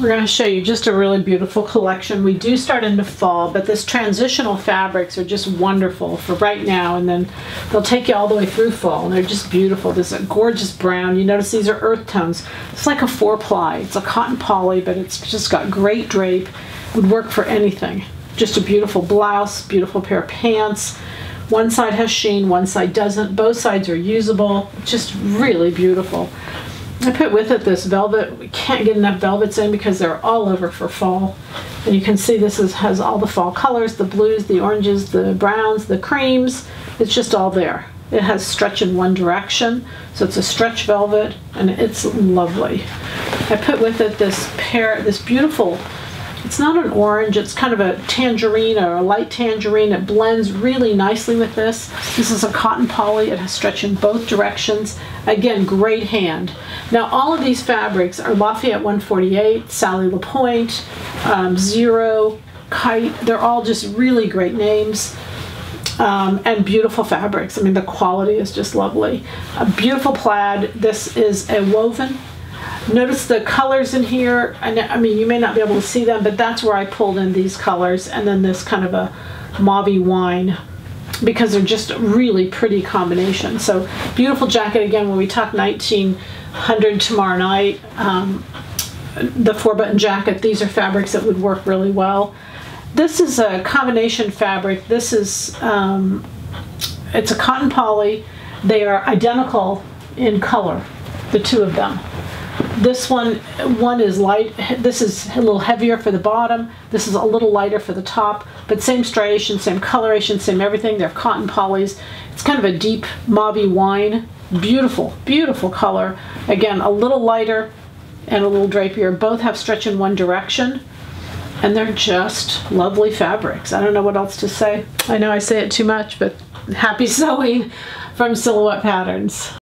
We're going to show you just a really beautiful collection. We do start into fall, but this transitional fabrics are just wonderful for right now, and then they'll take you all the way through fall, and they're just beautiful. This is a gorgeous brown. You notice these are earth tones. It's like a 4-ply. It's a cotton poly, but it's just got great drape. Would work for anything. Just a beautiful blouse, beautiful pair of pants. One side has sheen, one side doesn't. Both sides are usable. Just really beautiful. I put with it this velvet. We can't get enough velvets in because they're all over for fall. And you can see this has all the fall colors, the blues, the oranges, the browns, the creams. It's just all there. It has stretch in one direction, so it's a stretch velvet, and it's lovely. I put with it this beautiful, it's not an orange, it's kind of a tangerine or a light tangerine. It blends really nicely with this. This is a cotton poly. It has stretch in both directions. Again, great hand. Now, all of these fabrics are Lafayette 148, Sally LaPointe, Zero, Kite. They're all just really great names. And beautiful fabrics. I mean, the quality is just lovely. A beautiful plaid. This is a woven. Notice the colors in here. I mean, you may not be able to see them, but that's where I pulled in these colors, and then this kind of a mauve wine, because they're just a really pretty combination. So beautiful jacket. Again, when we talk 1900 tomorrow night, the 4-button jacket, these are fabrics that would work really well. This is a combination fabric. This is, it's a cotton poly. They are identical in color, the two of them. This one is light. This is a little heavier for the bottom. This is a little lighter for the top, but same striation, same coloration, same everything. They're cotton polys. It's kind of a deep mauve wine. Beautiful, beautiful color. Again, a little lighter and a little drapier. Both have stretch in one direction, and they're just lovely fabrics. I don't know what else to say. I know I say it too much, but happy sewing from Silhouette Patterns.